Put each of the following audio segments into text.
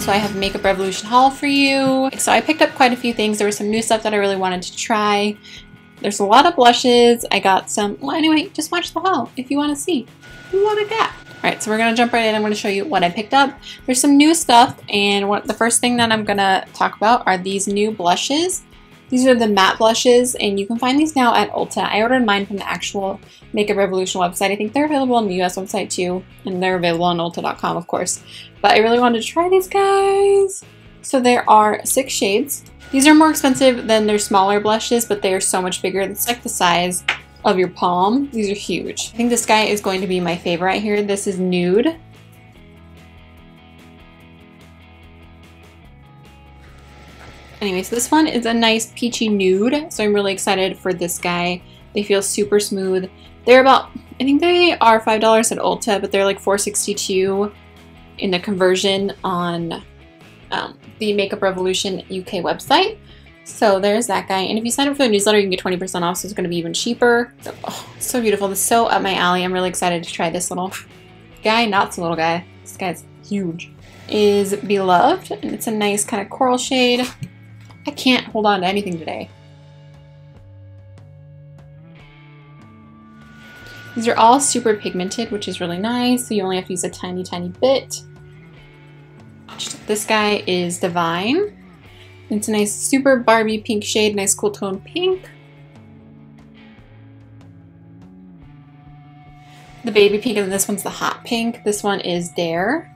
So I have Makeup Revolution haul for you. So I picked up quite a few things. There was some new stuff that I really wanted to try. There's a lot of blushes. I got some, well anyway, just watch the haul if you want to see what I got. Alright, so we're going to jump right in. I'm going to show you what I picked up. There's some new stuff, and the first thing that I'm going to talk about are these new blushes. These are the matte blushes, and you can find these now at Ulta. I ordered mine from the actual Makeup Revolution website. I think they're available on the US website too, and they're available on Ulta.com, of course. But I really wanted to try these guys. So there are 6 shades. These are more expensive than their smaller blushes, but they are so much bigger. It's like the size of your palm. These are huge. I think this guy is going to be my favorite right here. This is Nude. Anyway, so this one is a nice peachy nude, so I'm really excited for this guy. They feel super smooth. They're about, I think they are $5 at Ulta, but they're like $4.62 in the conversion on the Makeup Revolution UK website. So there's that guy. And if you sign up for the newsletter, you can get 20% off, so it's going to be even cheaper. So, oh, so beautiful. This is so up my alley. I'm really excited to try this little guy. Not so little guy. This guy's huge. Is Beloved, and it's a nice kind of coral shade. I can't hold on to anything today. These are all super pigmented, which is really nice, so you only have to use a tiny, tiny bit. This guy is Divine. It's a nice super Barbie pink shade, nice cool tone pink. The baby pink, and then this one's the hot pink. This one is Dare.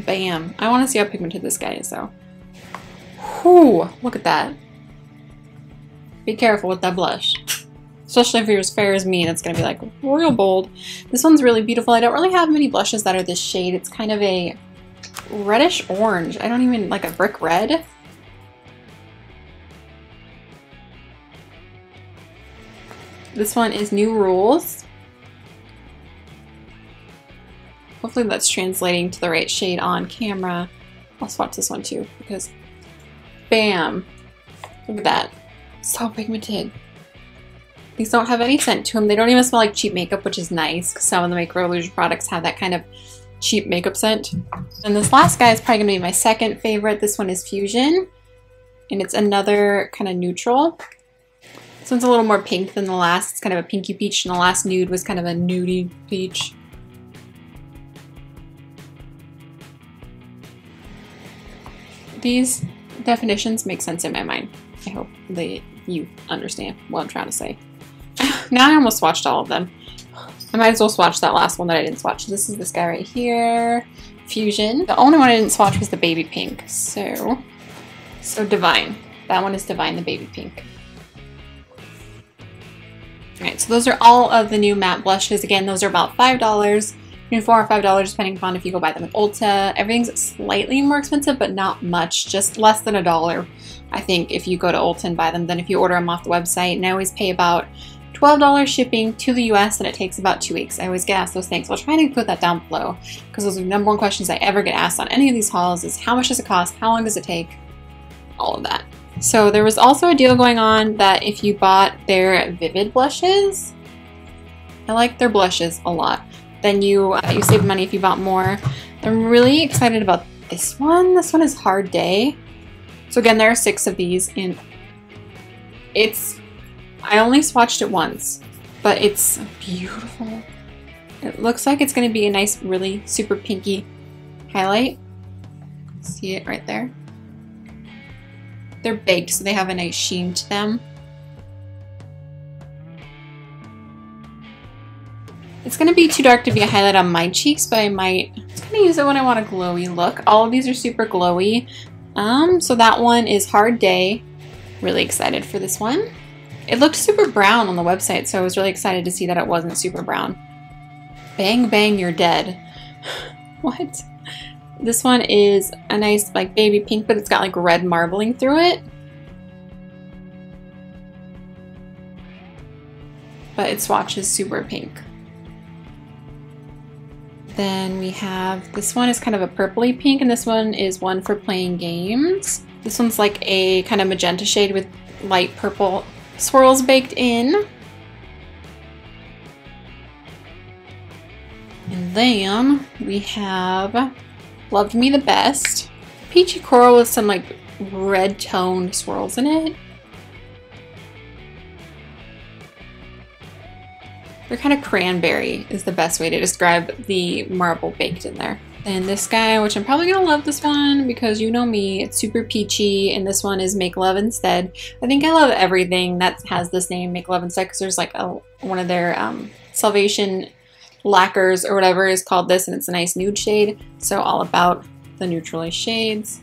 Bam. I want to see how pigmented this guy is though. Whew, look at that. Be careful with that blush. Especially if you're as fair as me, that's going to be like real bold. This one's really beautiful. I don't really have many blushes that are this shade. It's kind of a reddish orange. I don't even, like a brick red. This one is New Rules. Hopefully that's translating to the right shade on camera. I'll swatch this one too, because bam! Look at that. So pigmented. These don't have any scent to them. They don't even smell like cheap makeup, which is nice, because some of the Makeup Revolution products have that kind of cheap makeup scent. And this last guy is probably going to be my second favorite. This one is Fusion, and it's another kind of neutral. This one's a little more pink than the last. It's kind of a pinky peach, and the last nude was kind of a nudie peach. These definitions make sense in my mind. I hope that you understand what I'm trying to say. Now I almost swatched all of them. I might as well swatch that last one that I didn't swatch. This is this guy right here, Fusion. The only one I didn't swatch was the baby pink. So Divine. That one is Divine, the baby pink. Alright, so those are all of the new matte blushes. Again, those are about $5. $4 or $5 depending upon if you go buy them at Ulta. Everything's slightly more expensive, but not much, just less than $1, I think, if you go to Ulta and buy them than if you order them off the website. And I always pay about $12 shipping to the US, and it takes about 2 weeks. I always get asked those things. I'll try to put that down below, because those are the #1 questions I ever get asked on any of these hauls is how much does it cost, how long does it take, all of that. So there was also a deal going on that if you bought their Vivid blushes, I like their blushes a lot, then you save money if you bought more. I'm really excited about this one. This one is Hard Day. So again, there are 6 of these, and I only swatched it once, but it's beautiful. It looks like it's going to be a nice, really super pinky highlight. See it right there? They're baked, so they have a nice sheen to them. It's going to be too dark to be a highlight on my cheeks, but I'm going to use it when I want a glowy look. All of these are super glowy. So that one is Hard Day. Really excited for this one. It looked super brown on the website, so I was really excited to see that it wasn't super brown. Bang Bang You're Dead. What? This one is a nice like baby pink, but it's got like red marbling through it. But it swatches super pink. Then we have, this one is kind of a purpley pink, and this one is one for playing games. This one's like a kind of magenta shade with light purple swirls baked in. And And then we have Loved Me the Best. Peachy coral with some like red toned swirls in it. They're kind of cranberry is the best way to describe the marble baked in there. And this guy, which I'm probably gonna love this one because you know me, it's super peachy, and this one is Make Love Instead. I think I love everything that has this name, Make Love Instead, because there's like one of their Salvation lacquers or whatever is called this, and it's a nice nude shade. So all about the neutrally shades.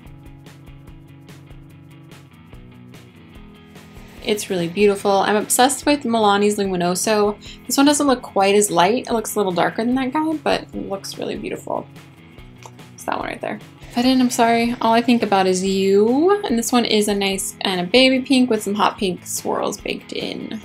It's really beautiful. I'm obsessed with Milani's Luminoso. This one doesn't look quite as light. It looks a little darker than that guy, but it looks really beautiful. It's that one right there. I'm sorry. All I think about is you. And this one is a nice and a baby pink with some hot pink swirls baked in.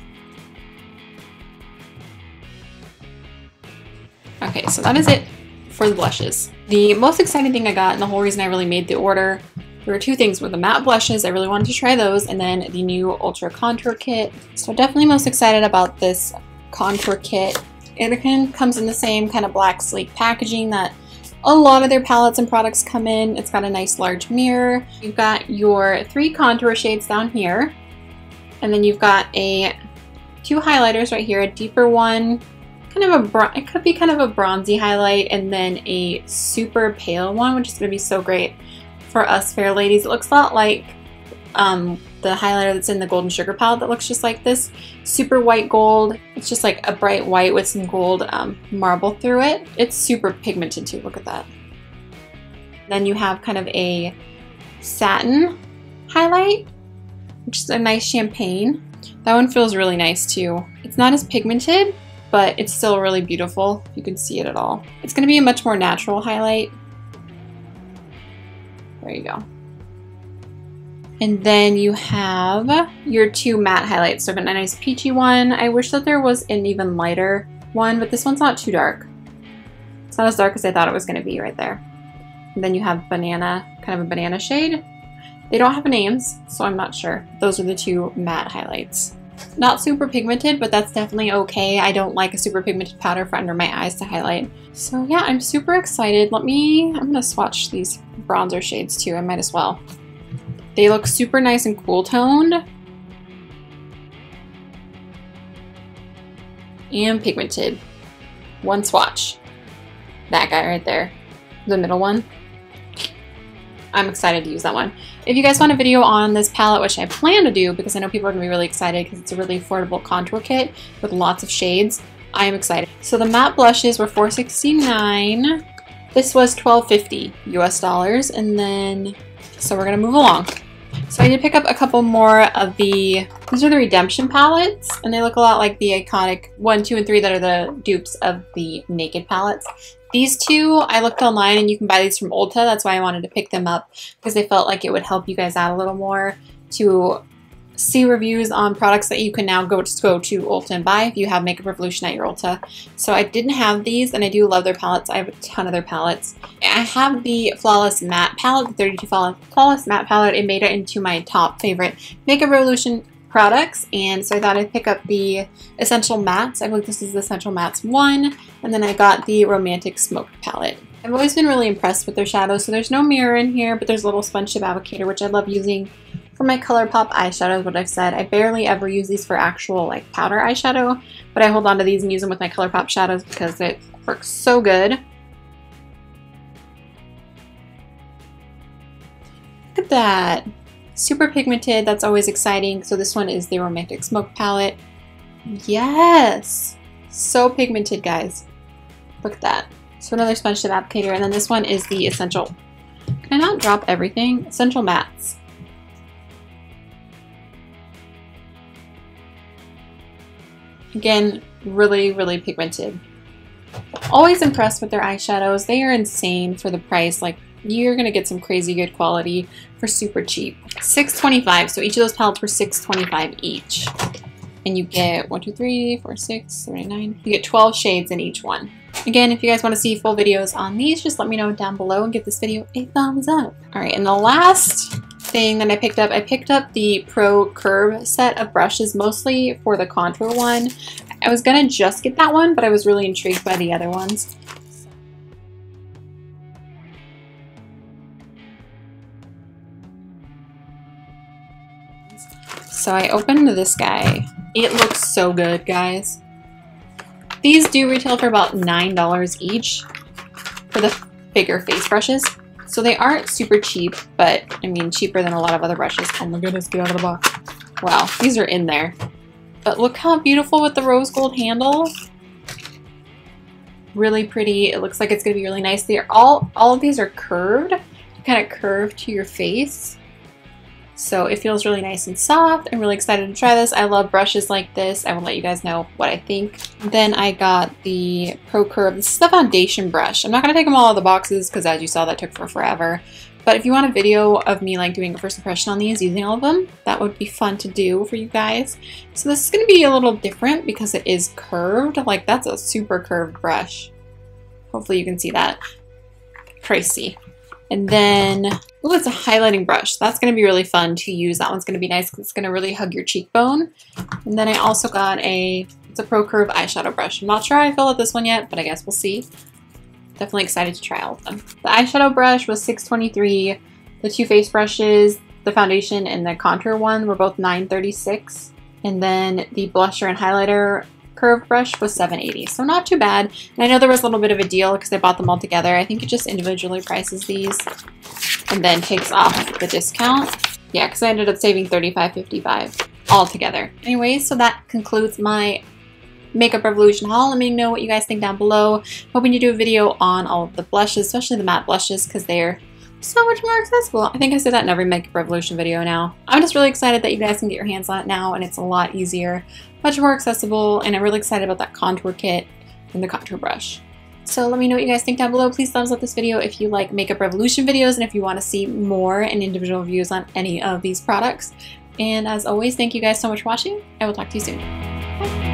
Okay, so that is it for the blushes. The most exciting thing I got, and the whole reason I really made the order, there were two things with the matte blushes. I really wanted to try those, and then the new Ultra Contour Kit. So definitely most excited about this contour kit. It again comes in the same kind of black sleek packaging that a lot of their palettes and products come in. It's got a nice large mirror. You've got your 3 contour shades down here, and then you've got two highlighters right here, a deeper one, it could be kind of a bronzy highlight, and then a super pale one, which is going to be so great for us fair ladies. It looks a lot like the highlighter that's in the Golden Sugar palette that looks just like this. Super white gold. It's just like a bright white with some gold marble through it. It's super pigmented too. Look at that. Then you have kind of a satin highlight, which is a nice champagne. That one feels really nice too. It's not as pigmented, but it's still really beautiful. You can see it at all. It's going to be a much more natural highlight. There you go. And then you have your 2 matte highlights. So a nice peachy one. I wish that there was an even lighter one, but this one's not too dark. It's not as dark as I thought it was going to be right there. And then you have banana, kind of a banana shade. They don't have names, so I'm not sure. Those are the 2 matte highlights. Not super pigmented, but that's definitely okay. I don't like a super pigmented powder for under my eyes to highlight. So yeah, I'm super excited. I'm gonna swatch these bronzer shades too. I might as well. They look super nice and cool toned. And pigmented. One swatch. That guy right there. The middle one. I'm excited to use that one. If you guys want a video on this palette, which I plan to do because I know people are going to be really excited because it's a really affordable contour kit with lots of shades, I am excited. So the matte blushes were $4.69. This was $12.50 US dollars. And then, so we're going to move along. So I did pick up a couple more of these are the Redemption palettes, and they look a lot like the iconic 1, 2, and 3 that are the dupes of the Naked palettes. These 2, I looked online, and you can buy these from Ulta. That's why I wanted to pick them up, because I felt like it would help you guys out a little more to see reviews on products that you can now go to Ulta and buy if you have Makeup Revolution at your Ulta. So I didn't have these, and I do love their palettes. I have a ton of their palettes. I have the Flawless Matte palette, the 32 Flawless Matte palette. It made it into my top favorite Makeup Revolution products, and so I thought I'd pick up the Essential Mattes. I believe this is the Essential Mattes 1, and then I got the Romantic Smoked palette. I've always been really impressed with their shadows. So there's no mirror in here, but there's a little sponge tip applicator, which I love using for my ColourPop eyeshadows. What I've said, I barely ever use these for actual like powder eyeshadow, but I hold on to these and use them with my ColourPop shadows because it works so good. Look at that. Super pigmented. That's always exciting. So this one is the Romantic Smoke palette. Yes! So pigmented, guys. Look at that. So another sponge tip applicator. And then this one is the Essential. Can I not drop everything? Essential Mattes. Again, really, really pigmented. Always impressed with their eyeshadows. They are insane for the price. Like, you're gonna get some crazy good quality for super cheap. $6.25. So each of those palettes were $6.25 each. And you get 1, 2, 3, 4, 6, 7, 8, 9. You get 12 shades in each one. Again, if you guys want to see full videos on these, just let me know down below and give this video a thumbs up. Alright, and the last thing that I picked up the Pro Curve set of brushes, mostly for the contour one. I was gonna just get that one, but I was really intrigued by the other ones. So I opened this guy. It looks so good, guys. These do retail for about $9 each for the bigger face brushes. So they aren't super cheap, but I mean cheaper than a lot of other brushes. Oh my goodness, get out of the box. Wow, these are in there. But look how beautiful with the rose gold handle. Really pretty. It looks like it's gonna be really nice. They're all of these are curved, kind of curved to your face. So it feels really nice and soft. I'm really excited to try this. I love brushes like this. I will let you guys know what I think. Then I got the Pro Curve. This is the foundation brush. I'm not going to take them all out of the boxes because as you saw, that took forever. But if you want a video of me like doing a first impression on these, using all of them, that would be fun to do for you guys. So this is going to be a little different because it is curved. Like that's a super curved brush. Hopefully you can see that. Pricey. And then, oh, it's a highlighting brush. That's going to be really fun to use. That one's going to be nice because it's going to really hug your cheekbone. And then I also got it's a Pro Curve eyeshadow brush. I'm not sure how I feel with this one yet, but I guess we'll see. Definitely excited to try all of them. The eyeshadow brush was $6.23. The two face brushes, the foundation and the contour one, were both $9.36. And then the blusher and highlighter curved brush was $7.80, so not too bad. And I know there was a little bit of a deal because I bought them all together. I think it just individually prices these and then takes off the discount. Yeah, because I ended up saving $35.55 all together. Anyway, so that concludes my Makeup Revolution haul. Let me know what you guys think down below. Hoping to do a video on all of the blushes, especially the matte blushes, because they're so much more accessible. I think I say that in every Makeup Revolution video now. I'm just really excited that you guys can get your hands on it now, and it's a lot easier, much more accessible, and I'm really excited about that contour kit and the contour brush. So let me know what you guys think down below. Please thumbs up this video if you like Makeup Revolution videos and if you want to see more and individual reviews on any of these products. And as always, thank you guys so much for watching. I will talk to you soon. Bye.